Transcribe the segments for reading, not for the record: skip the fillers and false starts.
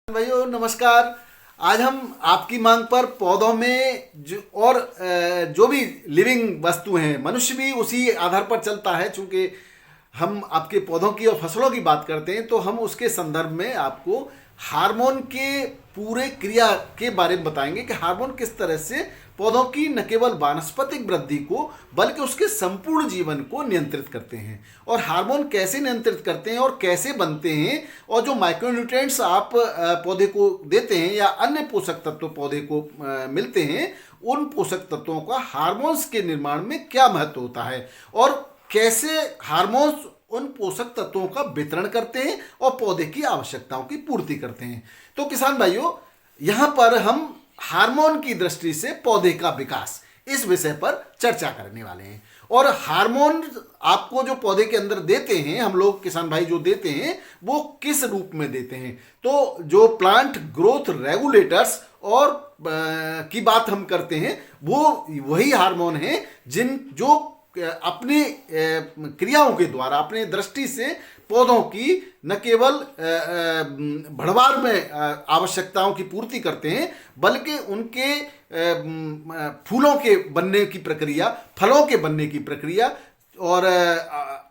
भाइयों नमस्कार। आज हम आपकी मांग पर पौधों में जो भी लिविंग वस्तु हैं, मनुष्य भी उसी आधार पर चलता है। चूंकि हम आपके पौधों की और फसलों की बात करते हैं तो हम उसके संदर्भ में आपको हार्मोन के पूरे क्रिया के बारे में बताएंगे कि हार्मोन किस तरह से पौधों की न केवल वानस्पतिक वृद्धि को बल्कि उसके संपूर्ण जीवन को नियंत्रित करते हैं, और हार्मोन कैसे नियंत्रित करते हैं और कैसे बनते हैं, और जो माइक्रोन्यूट्रिएंट्स आप पौधे को देते हैं या अन्य पोषक तत्व पौधे को मिलते हैं, उन पोषक तत्वों का हार्मोन्स के निर्माण में क्या महत्व होता है, और कैसे हार्मोन्स उन पोषक तत्वों का वितरण करते हैं और पौधे की आवश्यकताओं की पूर्ति करते हैं। तो किसान भाइयों, यहाँ पर हम हार्मोन की दृष्टि से पौधे का विकास इस विषय पर चर्चा करने वाले हैं। और हार्मोन आपको जो पौधे के अंदर देते हैं, हम लोग किसान भाई जो देते हैं वो किस रूप में देते हैं, तो जो प्लांट ग्रोथ रेगुलेटर्स और की बात हम करते हैं वो वही हार्मोन हैं जो अपनी क्रियाओं के द्वारा अपने दृष्टि से पौधों की न केवल बढ़वार में आवश्यकताओं की पूर्ति करते हैं, बल्कि उनके फूलों के बनने की प्रक्रिया, फलों के बनने की प्रक्रिया और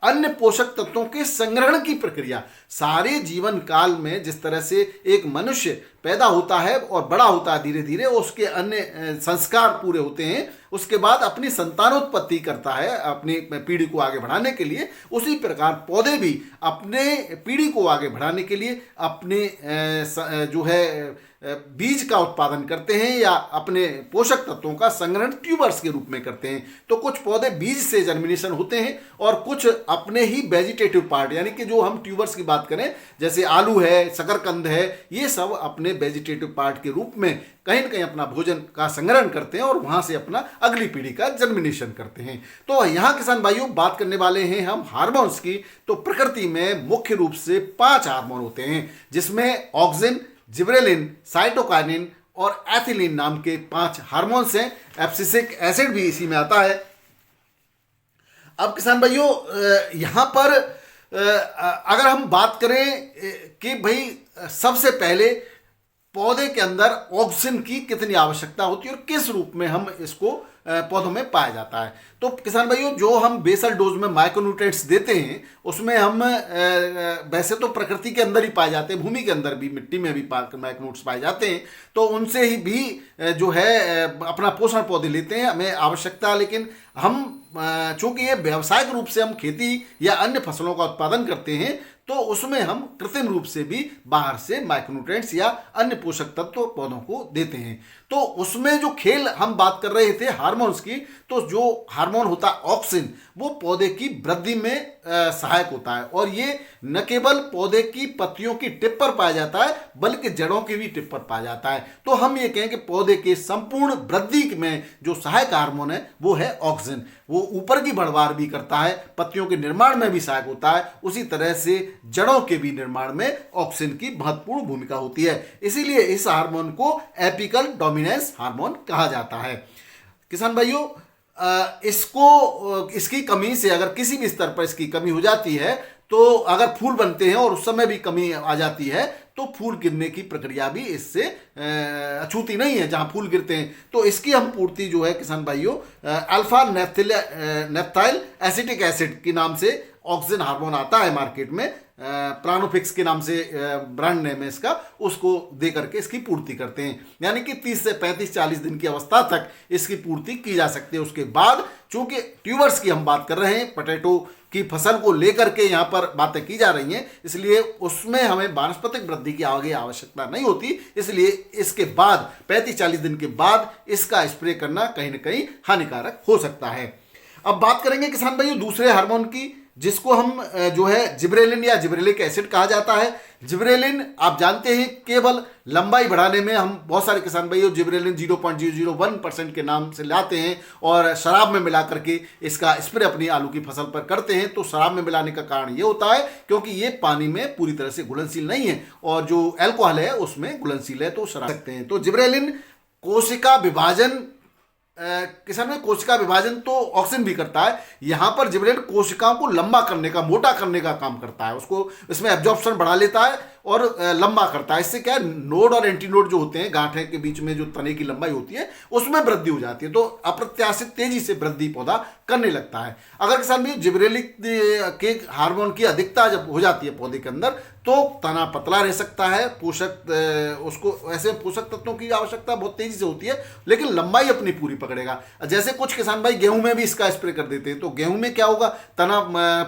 अन्य पोषक तत्वों के संग्रहण की प्रक्रिया, सारे जीवन काल में जिस तरह से एक मनुष्य पैदा होता है और बड़ा होता है, धीरे धीरे उसके अन्य संस्कार पूरे होते हैं, उसके बाद अपनी संतानोत्पत्ति करता है अपनी पीढ़ी को आगे बढ़ाने के लिए, उसी प्रकार पौधे भी अपने पीढ़ी को आगे बढ़ाने के लिए अपने जो है बीज का उत्पादन करते हैं या अपने पोषक तत्वों का संग्रहण ट्यूबर्स के रूप में करते हैं। तो कुछ पौधे बीज से जर्मिनेशन होते हैं और कुछ अपने ही वेजिटेटिव पार्ट, यानी कि जो हम ट्यूबर्स की बात करें जैसे आलू है, शकरकंद है, ये सब अपने वेजिटेटिव पार्ट के रूप में कहीं न कहीं अपना भोजन का संग्रहण करते हैं और वहां से अपना अगली पीढ़ी का जर्मिनेशन करते हैं। तो यहाँ किसान भाइयों बात करने वाले हैं हम हार्मोन्स की। तो प्रकृति में मुख्य रूप से 5 हार्मोन होते हैं, जिसमें ऑक्सिन, जिब्रेलिन, साइटोकाइनिन और एथिलीन नाम के 5 हार्मोन्स हैं। एब्सिसिक एसिड भी इसी में आता है। अब किसान भाइयों यहाँ पर अगर हम बात करें कि भाई सबसे पहले पौधे के अंदर ऑक्सीजन की कितनी आवश्यकता होती है और किस रूप में हम इसको पौधों में पाया जाता है, तो किसान भाइयों जो हम बेसल डोज में माइक्रोन्यूट्रिएंट्स देते हैं उसमें हम वैसे तो प्रकृति के अंदर ही पाए जाते हैं, भूमि के अंदर भी, मिट्टी में भी माइक्रोन्यूट्रिएंट्स पाए जाते हैं, तो उनसे ही भी जो है अपना पोषण पौधे लेते हैं, हमें आवश्यकता। लेकिन हम चूंकि ये व्यावसायिक रूप से हम खेती या अन्य फसलों का उत्पादन करते हैं तो उसमें हम कृत्रिम रूप से भी बाहर से माइक्रोन्यूट्रिएंट्स या अन्य पोषक तत्व पौधों को देते हैं। तो उसमें जो खेल हम बात कर रहे थे हार्मोन्स की, तो जो हार्मोन होता है ऑक्सिन, वो पौधे की वृद्धि में सहायक होता है, और ये न केवल पौधे की पत्तियों की टिप पर पाया जाता है बल्कि जड़ों की भी टिप पर पाया जाता है। तो हम ये कहें कि पौधे के संपूर्ण वृद्धि में जो सहायक हार्मोन है वो है ऑक्सिन। वो ऊपर की बढ़वार भी करता है, पत्तियों के निर्माण में भी सहायक होता है, उसी तरह से जड़ों के भी निर्माण में ऑक्सिन की महत्वपूर्ण भूमिका होती है। इसीलिए इस हार्मोन को एपिकल डोमिनेंस हार्मोन कहा जाता है। किसान भाइयों इसकी कमी से अगर किसी भी स्तर पर इसकी कमी हो जाती है, तो अगर फूल बनते हैं और उस समय भी कमी आ जाती है तो फूल गिरने की प्रक्रिया भी इससे अछूती नहीं है जहां फूल गिरते हैं। तो इसकी हम पूर्ति जो है किसान भाइयों अल्फा नेफ्थाइल एसिटिक एसिड के नाम से ऑक्सीजन हार्मोन आता है मार्केट में, प्रानोफिक्स के नाम से ब्रांड नेम है इसका, उसको दे करके इसकी पूर्ति करते हैं। यानी कि 30 से 35-40 दिन की अवस्था तक इसकी पूर्ति की जा सकती है। उसके बाद चूंकि ट्यूबर्स की हम बात कर रहे हैं, पोटैटो की फसल को लेकर के यहाँ पर बातें की जा रही हैं, इसलिए उसमें हमें वानस्पतिक वृद्धि की आगे आवश्यकता नहीं होती। इसलिए इसके बाद 35-40 दिन के बाद इसका स्प्रे करना कहीं ना कहीं हानिकारक हो सकता है। अब बात करेंगे किसान भाइयों दूसरे हार्मोन की, जिसको हम जो है जिब्रेलिन या जिब्रेलिक एसिड कहा जाता है। जिब्रेलिन आप जानते हैं केवल लंबाई बढ़ाने में हम बहुत सारे किसान भाइयों जिब्रेलिन 0.001% के नाम से लाते हैं और शराब में मिला करके इसका स्प्रे अपनी आलू की फसल पर करते हैं। तो शराब में मिलाने का कारण ये होता है क्योंकि ये पानी में पूरी तरह से घुलनशील नहीं है और जो अल्कोहल है उसमें घुलनशील है, तो शराब सकते हैं। तो जिब्रेलिन कोशिका विभाजन किसान में कोशिका विभाजन तो ऑक्सिन भी करता है, यहाँ पर जिबरेलिन कोशिकाओं को लंबा करने का, मोटा करने का काम करता है, उसको इसमें एब्जॉर्प्शन बढ़ा लेता है और लंबा करता है। इससे क्या है, नोड और एंटीनोड जो होते हैं, गांठें के बीच में जो तने की लंबाई होती है उसमें वृद्धि हो जाती है, तो अप्रत्याशित तेजी से वृद्धि पौधा करने लगता है। अगर किसान भी जिबरेलिक के हार्मोन की अधिकता जब हो जाती है पौधे के अंदर, तो तना पतला रह सकता है, उसको ऐसे पोषक तत्वों की आवश्यकता बहुत तेजी से होती है, लेकिन लंबाई अपनी पूरी पकड़ेगा। जैसे कुछ किसान भाई गेहूं में भी इसका स्प्रे कर देते हैं, तो गेहूं में क्या होगा, तना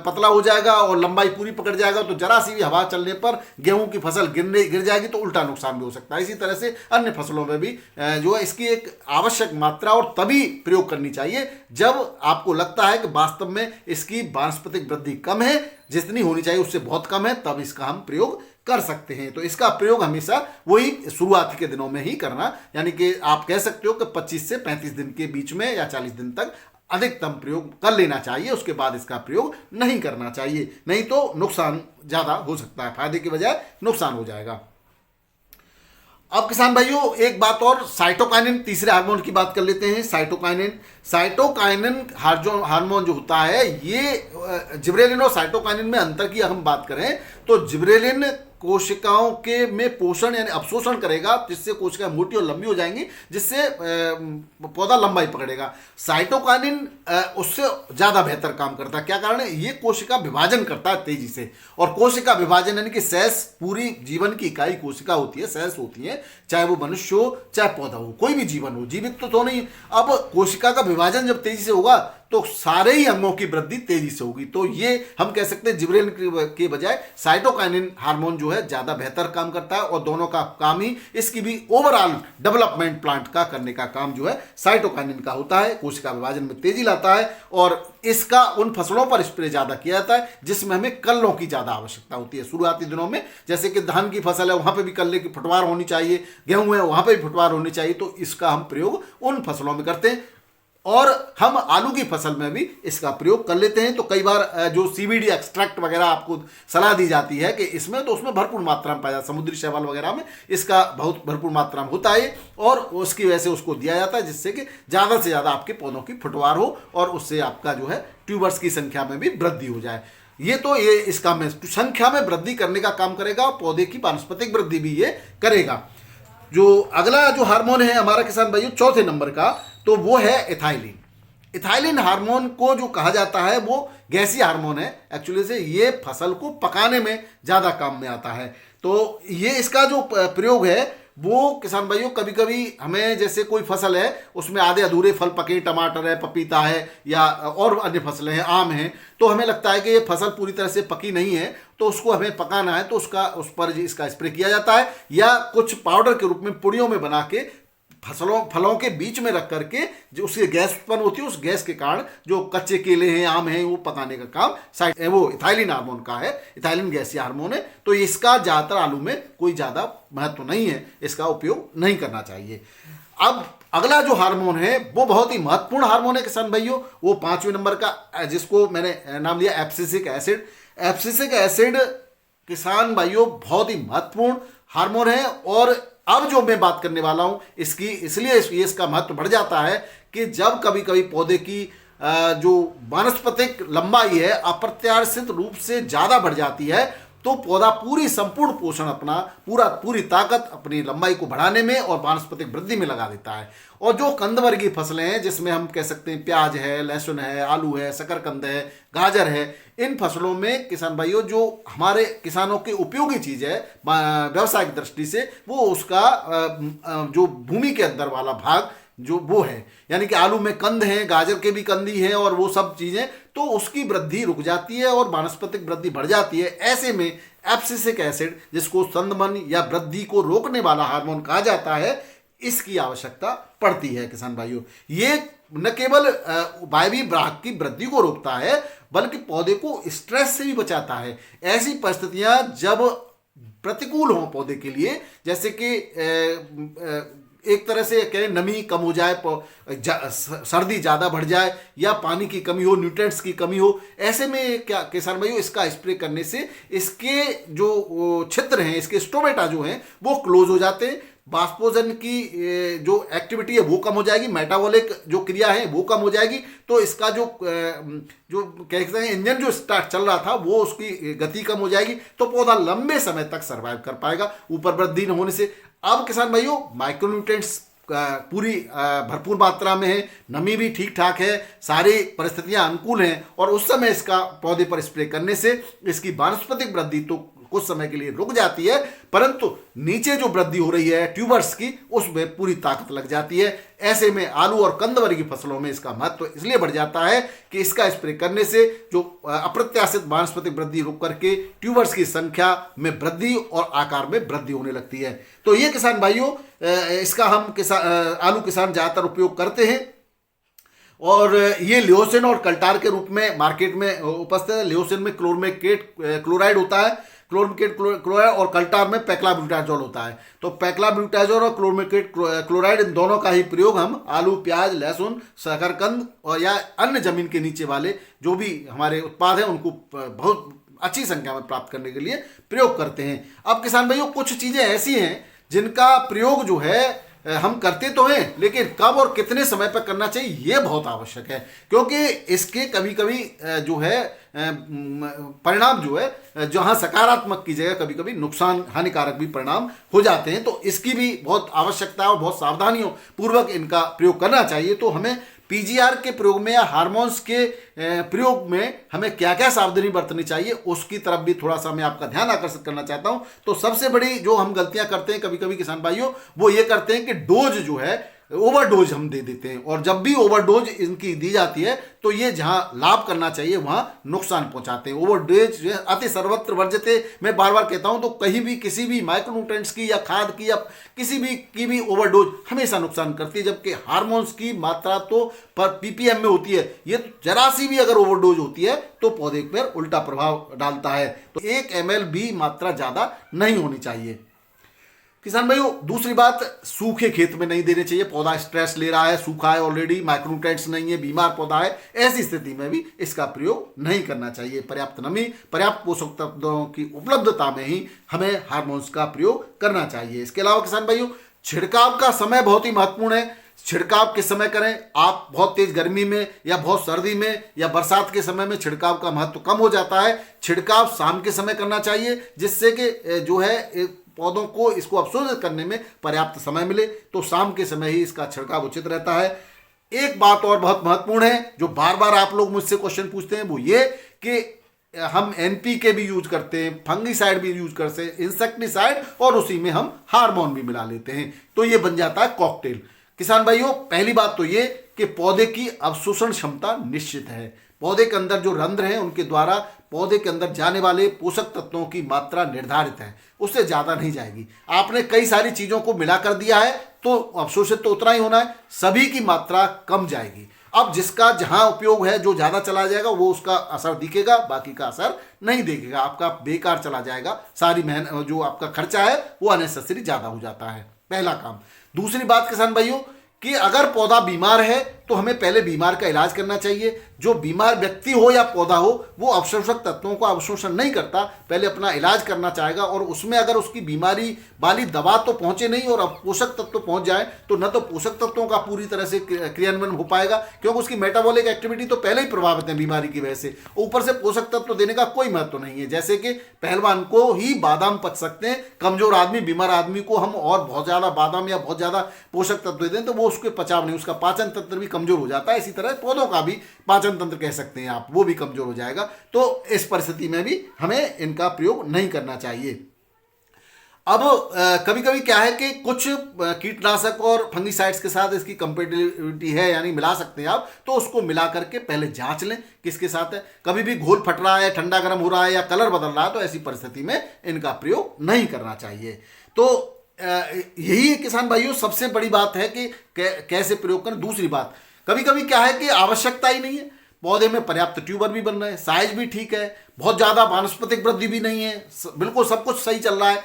पतला हो जाएगा और लंबाई पूरी पकड़ जाएगा, तो जरा सी भी हवा चलने पर गेहूं की फसल गिर जाएगी, तो उल्टा नुकसान भी हो सकता है। इसी तरह से अन्य फसलों में भी जो है इसकी एक आवश्यक मात्रा और तभी प्रयोग करनी चाहिए जब आपको लगता है कि वास्तव में इसकी वानस्पतिक वृद्धि कम है, जितनी होनी चाहिए उससे बहुत कम है, तब इसका हम प्रयोग कर सकते हैं। तो इसका प्रयोग हमेशा वही शुरुआती के दिनों में ही करना, यानी कि आप कह सकते हो कि 25 से 35 दिन के बीच में या 40 दिन तक अधिकतम प्रयोग कर लेना चाहिए, उसके बाद इसका प्रयोग नहीं करना चाहिए, नहीं तो नुकसान ज़्यादा हो सकता है, फायदे के बजाय नुकसान हो जाएगा। अब किसान भाइयों एक बात और, साइटोकाइनिन तीसरे हार्मोन की बात कर लेते हैं। साइटोकाइनिन हार्मोन जो होता है, ये जिबरेलिन और साइटोकाइनिन में अंतर की हम बात करें तो जिबरेलिन कोशिकाओं के में पोषण यानी अवशोषण करेगा, जिससे कोशिकाएं मोटी और लंबी हो जाएंगी, जिससे पौधा लंबाई पकड़ेगा। साइटोकाइनिन उससे ज़्यादा बेहतर काम करता है। क्या कारण है, ये कोशिका विभाजन करता है तेजी से, और कोशिका विभाजन यानी कि सेल्स, पूरी जीवन की इकाई कोशिका होती है, सेल्स होती है, चाहे वो मनुष्य हो चाहे पौधा हो, कोई भी जीवन हो, जीवित तो नहीं। अब कोशिका का विभाजन जब तेजी से होगा तो सारे ही अंगों की वृद्धि तेजी से होगी। तो ये हम कह सकते हैं जिबरेलिन के बजाय साइटोकाइनिन हार्मोन जो है ज़्यादा बेहतर काम करता है, और दोनों का काम ही, इसकी भी ओवरऑल डेवलपमेंट प्लांट का करने का काम जो है साइटोकाइनिन का होता है, कोशिका विभाजन में तेजी लाता है, और इसका उन फसलों पर स्प्रे ज़्यादा किया जाता है जिसमें हमें कल्लों की ज़्यादा आवश्यकता होती है शुरुआती दिनों में। जैसे कि धान की फसल है, वहाँ पे भी कल्ले की फुटवार होनी चाहिए, गेहूं है वहाँ पे भी फुटवार होनी चाहिए, तो इसका हम प्रयोग उन फसलों में करते हैं। और हम आलू की फसल में भी इसका प्रयोग कर लेते हैं। तो कई बार जो CBD एक्सट्रैक्ट वगैरह आपको सलाह दी जाती है कि इसमें, तो उसमें भरपूर मात्रा में पाया जाता है, समुद्री शैवाल वगैरह में इसका बहुत भरपूर मात्रा में होता है, और उसकी वजह से उसको दिया जाता है, जिससे कि ज़्यादा से ज़्यादा आपके पौधों की फुटवार हो और उससे आपका जो है ट्यूबर्स की संख्या में भी वृद्धि हो जाए। ये इसका में संख्या में वृद्धि करने का काम करेगा, और पौधे की वानस्पतिक वृद्धि भी ये करेगा। जो अगला जो हार्मोन है हमारा किसान भाइयों चौथे नंबर का, तो वो है इथाइलिन। इथाइलिन हार्मोन को जो कहा जाता है वो गैसीय हार्मोन है, एक्चुअली से ये फसल को पकाने में ज़्यादा काम में आता है। तो ये इसका जो प्रयोग है वो किसान भाइयों कभी कभी हमें, जैसे कोई फसल है उसमें आधे अधूरे फल पके, टमाटर है, पपीता है, या और अन्य फसलें हैं, आम हैं, तो हमें लगता है कि ये फसल पूरी तरह से पकी नहीं है, तो उसको हमें पकाना है, तो उस पर इसका स्प्रे किया जाता है, या कुछ पाउडर के रूप में पुड़ियों में बना के फलों के बीच में रख करके जो उसकी गैस उत्पन्न होती है, उस गैस के कारण जो कच्चे केले हैं, आम हैं, वो पकाने का काम वो इथाइलिन हार्मोन का है। इथाइलिन गैसीय हार्मोन है, तो इसका ज़्यादातर आलू में कोई ज़्यादा महत्व नहीं है, इसका उपयोग नहीं करना चाहिए। अब अगला जो हार्मोन है वो बहुत ही महत्वपूर्ण हार्मोन है किसान भाइयों, वो 5वें नंबर का, जिसको मैंने नाम लिया एब्सिसिक एसिड। एब्सिसिक एसिड किसान भाइयों बहुत ही महत्वपूर्ण हार्मोन है, और अब जो मैं बात करने वाला हूं इसकी, इसलिए इसका महत्व बढ़ जाता है कि जब कभी कभी पौधे की जो वानस्पतिक लंबाई है अप्रत्याशित रूप से ज़्यादा बढ़ जाती है, तो पौधा पूरी संपूर्ण पोषण अपना पूरी ताकत अपनी लंबाई को बढ़ाने में और वानस्पतिक वृद्धि में लगा देता है। और जो कंदवर्गीय फसलें हैं, जिसमें हम कह सकते हैं प्याज है, लहसुन है, आलू है, शकरकंद है, गाजर है, इन फसलों में किसान भाइयों जो हमारे किसानों की उपयोगी चीज़ है व्यावसायिक दृष्टि से, वो उसका जो भूमि के अंदर वाला भाग जो वो है, यानी कि आलू में कंद हैं, गाजर के भी कंदी हैं, और वो सब चीज़ें, तो उसकी वृद्धि रुक जाती है और वानस्पतिक वृद्धि बढ़ जाती है। ऐसे में एब्सिसिक एसिड, जिसको संदमन या वृद्धि को रोकने वाला हार्मोन कहा जाता है, इसकी आवश्यकता पड़ती है किसान भाइयों। ये न केवल वायवीय ब्राह्क की वृद्धि को रोकता है, बल्कि पौधे को स्ट्रेस से भी बचाता है। ऐसी परिस्थितियां जब प्रतिकूल हों पौधे के लिए, जैसे कि एक तरह से कहें नमी कम हो जाए, सर्दी ज़्यादा बढ़ जाए, या पानी की कमी हो, न्यूट्रिएंट्स की कमी हो, ऐसे में क्या किसान भाइयों इसका स्प्रे करने से इसके जो छिद्र हैं, इसके स्टोमेटा जो हैं वो क्लोज हो जाते हैं, बाष्पोजन की जो एक्टिविटी है वो कम हो जाएगी, मेटाबॉलिक जो क्रिया है वो कम हो जाएगी। तो इसका जो कहते हैं इंजन जो स्टार्ट चल रहा था वो उसकी गति कम हो जाएगी, तो पौधा लंबे समय तक सर्वाइव कर पाएगा ऊपर वृद्धि न होने से। अब किसान भाइयों, माइक्रोन्यूट्रिएंट्स पूरी भरपूर मात्रा में है, नमी भी ठीक ठाक है, सारी परिस्थितियां अनुकूल हैं, और उस समय इसका पौधे पर स्प्रे करने से इसकी वानस्पतिक वृद्धि तो कुछ समय के लिए रुक जाती है, परंतु नीचे जो वृद्धि हो रही है ट्यूबर्स की उसमें पूरी ताकत लग जाती है। ऐसे में आलू और कंद वर्गीय फसलों में इसका महत्व इसलिए बढ़ जाता है कि इसका स्प्रे करने से जो अप्रत्याशित वानस्पतिक वृद्धि रुक करके ट्यूबर्स की संख्या में वृद्धि और आकार में वृद्धि होने लगती है। तो ये किसान भाइयों, इसका हम आलू किसान ज़्यादातर उपयोग करते हैं, और ये लियोसिन और कल्टार के रूप में मार्केट में उपस्थित है। लियोसिन में क्लोरमेकेट क्लोराइड होता है, क्लोरमेकेट क्लोराइड, और कल्टार में पैक्लाब्यूटाजोल होता है। तो पैक्लाब्यूटाजोल और क्लोरमेकेट क्लोराइड, इन दोनों का ही प्रयोग हम आलू, प्याज, लहसुन, शकरकंद और या अन्य जमीन के नीचे वाले जो भी हमारे उत्पाद हैं उनको बहुत अच्छी संख्या में प्राप्त करने के लिए प्रयोग करते हैं। अब किसान भाइयों, कुछ चीज़ें ऐसी हैं जिनका प्रयोग जो है हम करते तो हैं, लेकिन कब और कितने समय पर करना चाहिए ये बहुत आवश्यक है, क्योंकि इसके कभी कभी जो है परिणाम जो है जहाँ सकारात्मक की जगह कभी कभी नुकसान हानिकारक भी परिणाम हो जाते हैं। तो इसकी भी बहुत आवश्यकता और बहुत सावधानियों पूर्वक इनका प्रयोग करना चाहिए। तो हमें पीजीआर के प्रयोग में या हार्मोन्स के प्रयोग में हमें क्या क्या सावधानी बरतनी चाहिए उसकी तरफ भी थोड़ा सा मैं आपका ध्यान आकर्षित करना चाहता हूं। तो सबसे बड़ी जो हम गलतियां करते हैं कभी कभी किसान भाइयों, वो ये करते हैं कि डोज जो है ओवरडोज हम दे देते हैं, और जब भी ओवरडोज इनकी दी जाती है तो ये जहां लाभ करना चाहिए वहां नुकसान पहुंचाते हैं। ओवरडोज अति सर्वत्र वर्जते, मैं बार बार कहता हूं, तो कहीं भी किसी भी माइक्रोन्यूट्रिएंट्स की या खाद की या किसी भी की भी ओवरडोज हमेशा नुकसान करती है, जबकि हार्मोन्स की मात्रा तो पर पीपीएम में होती है। ये जरा सी भी अगर ओवरडोज होती है तो पौधे पर उल्टा प्रभाव डालता है। तो 1 ml भी मात्रा ज्यादा नहीं होनी चाहिए। किसान भाइयों, दूसरी बात, सूखे खेत में नहीं देने चाहिए। पौधा स्ट्रेस ले रहा है, सूखा है ऑलरेडी, माइक्रोन्यूट्रिएंट्स नहीं है, बीमार पौधा है, ऐसी स्थिति में भी इसका प्रयोग नहीं करना चाहिए। पर्याप्त नमी, पर्याप्त पोषक तत्वों की उपलब्धता में ही हमें हार्मोन्स का प्रयोग करना चाहिए। इसके अलावा किसान भाइयों, छिड़काव का समय बहुत ही महत्वपूर्ण है। छिड़काव किस समय करें? आप बहुत तेज गर्मी में या बहुत सर्दी में या बरसात के समय में छिड़काव का महत्व कम हो जाता है। छिड़काव शाम के समय करना चाहिए, जिससे कि जो है पौधों को इसको अवशोषित करने में पर्याप्त समय मिले। तो शाम के समय ही इसका छिड़काव उचित रहता है। एक बात और बहुत महत्वपूर्ण है जो बार बार आप लोग मुझसे क्वेश्चन पूछते हैं, वो ये कि हम एनपीके भी यूज करते हैं, फंगीसाइड भी यूज करते हैं, इंसेक्टिसाइड, और उसी में हम हार्मोन भी मिला लेते हैं, तो ये बन जाता है कॉकटेल। किसान भाइयों, पहली बात तो ये कि पौधे की अवशोषण क्षमता निश्चित है। पौधे के अंदर जो रंध्र हैं उनके द्वारा पौधे के अंदर जाने वाले पोषक तत्वों की मात्रा निर्धारित है, उससे ज़्यादा नहीं जाएगी। आपने कई सारी चीज़ों को मिला कर दिया है तो अवशोषित तो उतना ही होना है, सभी की मात्रा कम जाएगी। अब जिसका जहां उपयोग है, जो ज़्यादा चला जाएगा वो उसका असर दिखेगा, बाकी का असर नहीं दिखेगा, आपका बेकार चला जाएगा। सारी मेहनत जो आपका खर्चा है वो अननेसेसरी ज़्यादा हो जाता है, पहला काम। दूसरी बात किसान भाइयों कि अगर पौधा बीमार है तो हमें पहले बीमार का इलाज करना चाहिए। जो बीमार व्यक्ति हो या पौधा हो वो अवशोषक तत्वों का अवशोषण नहीं करता, पहले अपना इलाज करना चाहेगा, और उसमें अगर उसकी बीमारी वाली दवा तो पहुंचे नहीं और पोषक तत्व पहुंच जाए तो न तो पोषक तत्वों का पूरी तरह से क्रियान्वयन हो पाएगा, क्योंकि उसकी मेटाबॉलिक एक्टिविटी तो पहले ही प्रभावित है बीमारी की वजह से, ऊपर से पोषक तत्व देने का कोई महत्व नहीं है। जैसे कि पहलवान को ही बादाम पच सकते हैं, कमजोर आदमी, बीमार आदमी को हम और बहुत ज़्यादा बादाम या बहुत ज़्यादा पोषक तत्व दें तो वो उसके पचाव नहीं, उसका पाचन तंत्र भी कमजोर हो जाता है। इसी तरह पौधों का भी पाचन तंत्र कह सकते हैं आप, वो भी कमजोर हो जाएगा। तो इस परिस्थिति में भी हमें इनका प्रयोग नहीं करना चाहिए। अब कभी कभी क्या है कि कुछ कीटनाशक और फंगीसाइड्स के साथ इसकी कंपेटिबिलिटी है, यानी मिला सकते हैं आप, तो उसको मिला करके पहले जांच लें किसके साथ है। कभी भी घोल फट रहा है, ठंडा गर्म हो रहा है या कलर बदल रहा है तो ऐसी परिस्थिति में इनका प्रयोग नहीं करना चाहिए। तो यही किसान भाइयों सबसे बड़ी बात है कि कैसे प्रयोग करें। दूसरी बात, कभी कभी क्या है कि आवश्यकता ही नहीं है, पौधे में पर्याप्त ट्यूबर भी बन रहे हैं, साइज भी ठीक है, बहुत ज़्यादा वानस्पतिक वृद्धि भी नहीं है, बिल्कुल सब कुछ सही चल रहा है,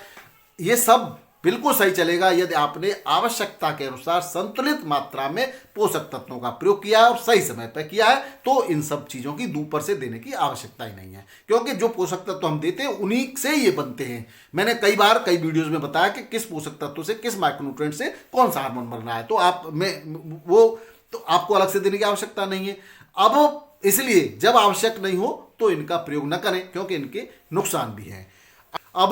ये सब बिल्कुल सही चलेगा यदि आपने आवश्यकता के अनुसार संतुलित मात्रा में पोषक तत्वों का प्रयोग किया है और सही समय पर किया है, तो इन सब चीज़ों की ऊपर से देने की आवश्यकता ही नहीं है, क्योंकि जो पोषक तत्व हम देते हैं उन्हीं से ये बनते हैं। मैंने कई बार कई वीडियोज़ में बताया कि किस पोषक तत्व से, किस माइक्रोन्यूट्रिएंट से कौन सा हार्मोन बन रहा है, तो आपको अलग से देने की आवश्यकता नहीं है। अब इसलिए जब आवश्यक नहीं हो तो इनका प्रयोग न करें, क्योंकि इनके नुकसान भी हैं। अब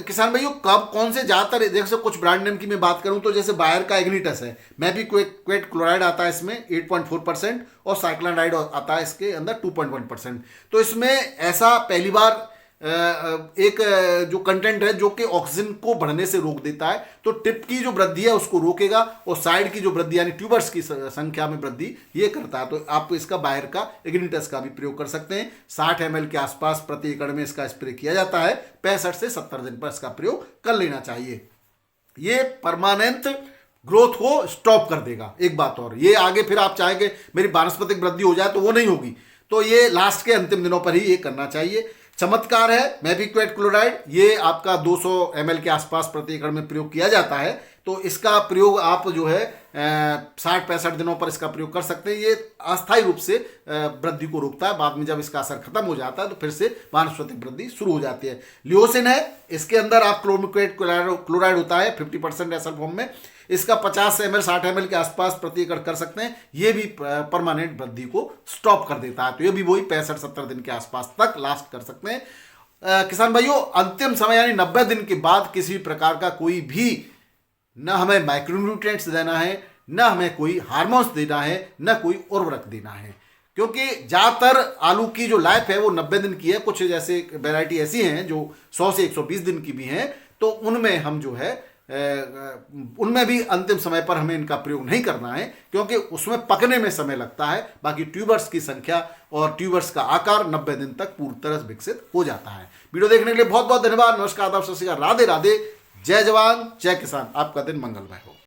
किसान भाइयों, कब कौन से ज़्यादातर, जैसे कुछ ब्रांड नेम की मैं बात करूं तो जैसे बायर का एग्निटस है, मैं भी क्वेट क्लोराइड आता है इसमें 8.4% और साइक्लोडाइड आता है इसके अंदर 2.1%। तो इसमें ऐसा पहली बार एक जो कंटेंट है जो कि ऑक्सीजन को बढ़ने से रोक देता है, तो टिप की जो वृद्धि है उसको रोकेगा और साइड की जो वृद्धि यानी ट्यूबर्स की संख्या में वृद्धि ये करता है। तो आप इसका बायर का इग्निटस का भी प्रयोग कर सकते हैं। 60 ml के आसपास प्रति एकड़ में इसका स्प्रे किया जाता है। 65 से 70 दिन पर इसका प्रयोग कर लेना चाहिए। ये परमानेंट ग्रोथ को स्टॉप कर देगा। एक बात और, ये आगे फिर आप चाहेंगे मेरी वानस्पतिक वृद्धि हो जाए तो वो नहीं होगी, तो ये लास्ट के अंतिम दिनों पर ही ये करना चाहिए। चमत्कार है मैवीक्वेट क्लोराइड, ये आपका 200 ml के आसपास प्रति एकड़ में प्रयोग किया जाता है। तो इसका प्रयोग आप जो है 60-65 दिनों पर इसका प्रयोग कर सकते हैं। ये अस्थायी रूप से वृद्धि को रोकता है। बाद में जब इसका असर खत्म हो जाता है तो फिर से वानस्पतिक वृद्धि शुरू हो जाती है। लियोसिन है, इसके अंदर आप क्लोमिक्वेट क्लोराइड होता है 50% एसल फॉर्म में। इसका 50 ml 60 ml के आसपास प्रति एकड़ कर सकते हैं। ये भी परमानेंट वृद्धि को स्टॉप कर देता है। तो ये भी वही 65-70 दिन के आसपास तक लास्ट कर सकते हैं। किसान भाइयों, अंतिम समय यानी 90 दिन के बाद किसी भी प्रकार का कोई भी, न हमें माइक्रोन्यूट्रिएंट्स देना है, न हमें कोई हार्मोन्स देना है, न कोई उर्वरक देना है, क्योंकि ज़्यादातर आलू की जो लाइफ है वो 90 दिन की है। कुछ जैसे वैरायटी ऐसी हैं जो 100 से 120 दिन की भी हैं, तो उनमें हम जो है उनमें भी अंतिम समय पर हमें इनका प्रयोग नहीं करना है, क्योंकि उसमें पकने में समय लगता है। बाकी ट्यूबर्स की संख्या और ट्यूबर्स का आकार 90 दिन तक पूरी तरह से विकसित हो जाता है। वीडियो देखने के लिए बहुत बहुत धन्यवाद। नमस्कार, आदाब, सत श्री अकाल, राधे राधे, जय जवान जय किसान। आपका दिन मंगलमय हो।